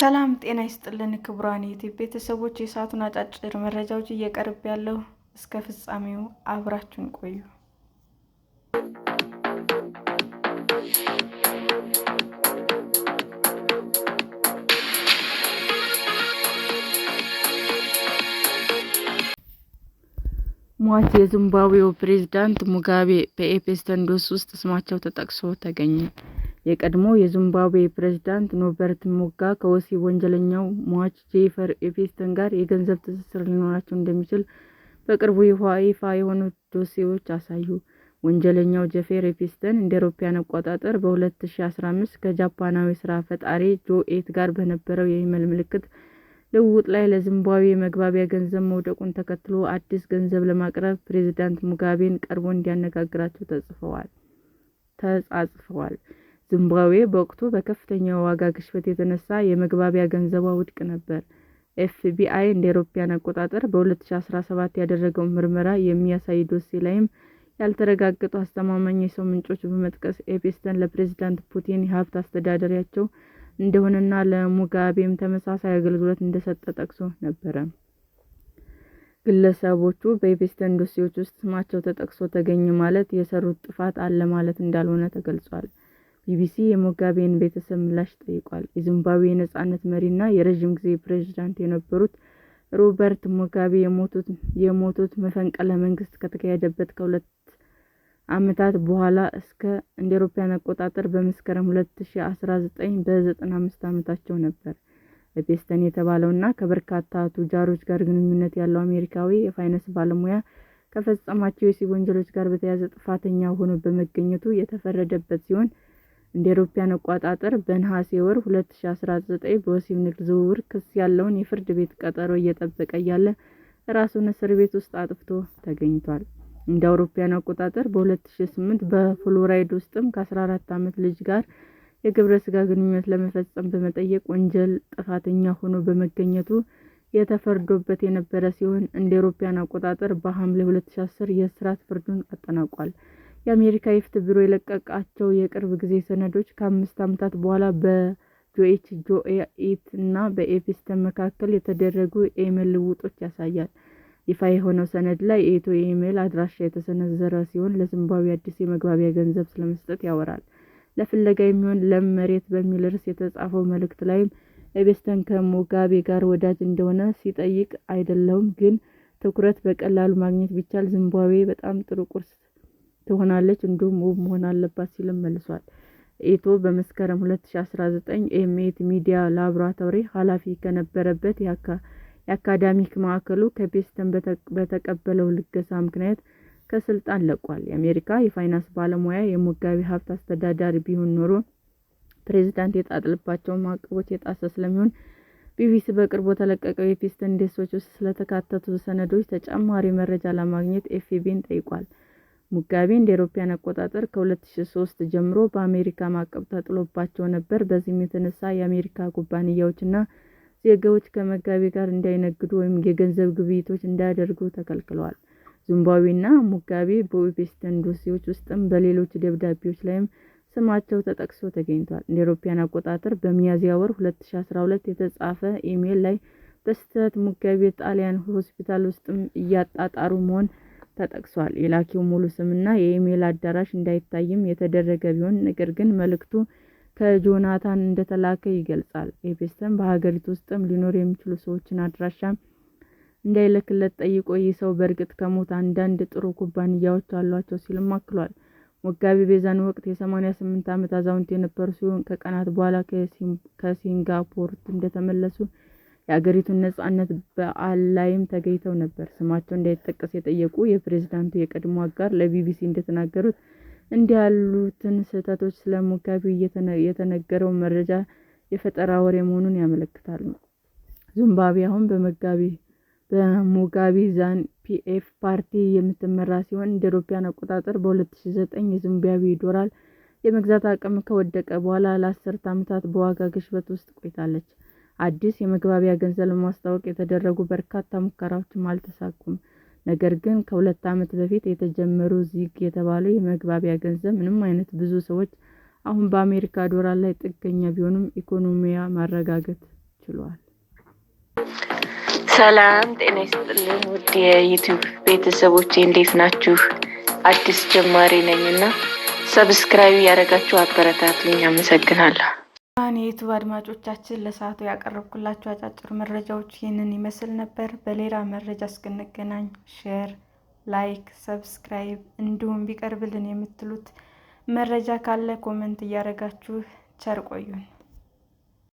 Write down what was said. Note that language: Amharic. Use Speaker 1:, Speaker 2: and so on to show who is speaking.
Speaker 1: ሰላም ጤና ይስጥልን ክቡራን የዩቲዩብ ቤተሰቦች፣ የሰዓቱን አጫጭር መረጃዎች እየቀርብ ያለው እስከ ፍጻሜው አብራችሁን ቆዩ። ሟች የዚምባብዌው ፕሬዝዳንት ሙጋቤ በኤፕስተንዶስ ውስጥ ስማቸው ተጠቅሶ ተገኘ። የቀድሞው የዚምባብዌ ፕሬዝዳንት ሮበርት ሙጋቤ ከወሲብ ወንጀለኛው ሟች ጄፈሪ ኤፕስታይን ጋር የገንዘብ ትስስር ሊኖራቸው እንደሚችል በቅርቡ ይፋ የሆኑ ዶሴዎች አሳዩ። ወንጀለኛው ጄፈሪ ኤፕስታይን እንደ አውሮፓውያን አቆጣጠር በ2015 ከጃፓናዊ ስራ ፈጣሪ ጆ8 ጋር በነበረው የኢሜል መልዕክት ልውውጥ ላይ ለዚምባብዌ የመግባቢያ ገንዘብ መውደቁን ተከትሎ አዲስ ገንዘብ ለማቅረብ ፕሬዝዳንት ሙጋቤን ቀርቦ እንዲያነጋግራቸው ተጻጽፈዋል። ዚምባብዌ በወቅቱ በከፍተኛ የዋጋ ግሽበት የተነሳ የመግባቢያ ገንዘቧ ውድቅ ነበር። ኤፍቢአይ እንደ አውሮፓውያን አቆጣጠር በ2017 ያደረገው ምርመራ የሚያሳይ ዶሴ ላይም ያልተረጋገጡ አስተማማኝ የሰው ምንጮች በመጥቀስ ኤፕስታይን ለፕሬዝዳንት ፑቲን የሀብት አስተዳዳሪያቸው እንደሆነና ለሙጋቤም ተመሳሳይ አገልግሎት እንደሰጠ ጠቅሶ ነበር። ግለሰቦቹ በኤፕስታይን ዶሴዎች ውስጥ ስማቸው ተጠቅሶ ተገኘ ማለት የሰሩት ጥፋት አለ ማለት እንዳልሆነ ተገልጿል። ቢቢሲ የሙጋቤን ቤተሰብ ምላሽ ጠይቋል። የዚምባብዌ የነጻነት መሪና የረዥም ጊዜ ፕሬዝዳንት የነበሩት ሮበርት ሙጋቤ የሞቱት መፈንቅለ መንግስት ከተካሄደበት ከ2 ዓመታት በኋላ እንደ አውሮፓውያን አቆጣጠር በመስከረም 2019 በ95 ዓመታቸው ነበር። ኤፕስታይን የተባለውና ከበርካታ ቱጃሮች ጋር ግንኙነት ያለው አሜሪካዊ የፋይናንስ ባለሙያ ከፈጸማቸው የወሲብ ወንጀሎች ጋር በተያያዘ ጥፋተኛ ሆኖ በመገኘቱ የተፈረደበት ሲሆን እንደ አውሮፓውያን አቆጣጠር በነሐሴ ወር 2019 በወሲብ ንግድ ዝውውር ክስ ያለውን የፍርድ ቤት ቀጠሮ እየጠበቀ እያለ ራሱን እስር ቤት ውስጥ አጥፍቶ ተገኝቷል። እንደ አውሮፓውያን አቆጣጠር በ2008 በፍሎሪዳ ውስጥም ከ14 ዓመት ልጅ ጋር የግብረ ስጋ ግንኙነት ለመፈጸም በመጠየቅ ወንጀል ጥፋተኛ ሆኖ በመገኘቱ የተፈርዶበት የነበረ ሲሆን እንደ አውሮፓውያን አቆጣጠር በሐምሌ 2010 የእስራት ፍርዱን አጠናቋል። የአሜሪካ የፍትህ ቢሮ የለቀቃቸው የቅርብ ጊዜ ሰነዶች ከ5 ዓመታት በኋላ በጆ8 እና በኤፕስታይን መካከል የተደረጉ የኢሜል ልውውጦች ያሳያል። ይፋ የሆነው ሰነድ ላይ የኢትዮ ኢሜል አድራሻ የተሰነዘረ ሲሆን ለዚምባብዌ አዲስ የመግባቢያ ገንዘብ ስለመስጠት ያወራል። ለፍለጋ የሚሆን ለም መሬት በሚል ርዕስ የተጻፈው መልእክት ላይም ኤፕስታይን ከሙጋቤ ጋር ወዳጅ እንደሆነ ሲጠይቅ አይደለሁም፣ ግን ትኩረት በቀላሉ ማግኘት ቢቻል ዚምባብዌ በጣም ጥሩ ቁርስ ትሆናለች፣ እንዲሁም ውብ መሆን አለባት ሲልም መልሷል። ኢትዮ በመስከረም 2019 ኤምኤት ሚዲያ ላቦራቶሪ ኃላፊ ከነበረበት የአካዳሚክ ማዕከሉ ከኤፕስታይን በተቀበለው ልገሳ ምክንያት ከስልጣን ለቋል። የአሜሪካ የፋይናንስ ባለሙያ የሙጋቤ ሀብት አስተዳዳሪ ቢሆን ኖሮ ፕሬዝዳንት የጣለባቸውን ማዕቀቦች የጣሰ ስለሚሆን ቢቢሲ በቅርቡ በተለቀቀው የኤፕስታይን ዶሴዎች ውስጥ ስለተካተቱ ሰነዶች ተጨማሪ መረጃ ለማግኘት ኤፍቢአይን ጠይቋል። ሙጋቤ እንደ አውሮፓውያን አቆጣጠር ከ2003 ጀምሮ በአሜሪካ ማዕቀብ ተጥሎባቸው ነበር። በዚህም የተነሳ የአሜሪካ ኩባንያዎችና ዜጋዎች ከሙጋቤ ጋር እንዳይነግዱ ወይም የገንዘብ ግብይቶች እንዳያደርጉ ተከልክለዋል። ዚምባብዌና ሙጋቤ በኤፕስታይን ዶሴዎች ውስጥም በሌሎች ደብዳቤዎች ላይም ስማቸው ተጠቅሶ ተገኝቷል። እንደ አውሮፓውያን አቆጣጠር በሚያዝያ ወር 2012 የተጻፈ ኢሜል ላይ በስህተት ሙጋቤ ጣሊያን ሆስፒታል ውስጥም እያጣጣሩ መሆን ተጠቅሷል። የላኪው ሙሉ ስምና የኢሜል አድራሻ እንዳይታይም የተደረገ ቢሆን ነገር ግን መልእክቱ ከጆናታን እንደተላከ ይገልጻል። ኤፕስታይን በሀገሪቱ ውስጥም ሊኖሩ የሚችሉ ሰዎችን አድራሻ እንዳይልክለት ጠይቆ ይህ ሰው በእርግጥ ከሞተ አንዳንድ ጥሩ ኩባንያዎች አሏቸው ሲልም አክሏል። ሙጋቤ በዛን ወቅት የ88 ዓመት አዛውንት የነበሩ ሲሆን ከቀናት በኋላ ከሲንጋፖር እንደተመለሱ የአገሪቱን ነጻነት በዓል ላይም ተገኝተው ነበር። ስማቸው እንዳይጠቀስ የጠየቁ የፕሬዝዳንቱ የቀድሞ አጋር ለቢቢሲ እንደተናገሩት እንዲህ ያሉትን ስህተቶች ስለ ሙጋቤ የተነገረው መረጃ የፈጠራ ወሬ መሆኑን ያመለክታሉ። ዚምባብዌ አሁን በሙጋቤ ዛኑ-ፒኤፍ ፓርቲ የምትመራ ሲሆን እንደ አውሮፓውያን አቆጣጠር በ2009 የዚምባብዌ ዶላር የመግዛት አቅም ከወደቀ በኋላ ለ10 ዓመታት በዋጋ ግሽበት ውስጥ ቆይታለች። አዲስ የመግባቢያ ገንዘብ ለማስተዋወቅ የተደረጉ በርካታ ሙከራዎችም አልተሳኩም። ነገር ግን ከ2 ዓመት በፊት የተጀመረው ዚግ የተባለው የመግባቢያ ገንዘብ ምንም አይነት ብዙ ሰዎች አሁን በአሜሪካ ዶላር ላይ ጥገኛ ቢሆኑም ኢኮኖሚያ ማረጋጋት ችሏል።
Speaker 2: ሰላም ጤና ይስጥልን ውድ የዩቲዩብ ቤተሰቦቼ እንዴት ናችሁ? አዲስ ጀማሪ ነኝና ሰብስክራይብ ያደረጋችሁ አበረታቱኝ። አመሰግናለሁ።
Speaker 1: የዩቲዩብ አድማጮቻችን ለሰዓቱ ያቀረብኩላችሁ አጫጭር መረጃዎች ይህንን ይመስል ነበር። በሌላ መረጃ እስክንገናኝ ሼር፣ ላይክ፣ ሰብስክራይብ እንዲሁም ቢቀርብልን የምትሉት መረጃ ካለ ኮመንት እያደረጋችሁ ቸር ቆዩን።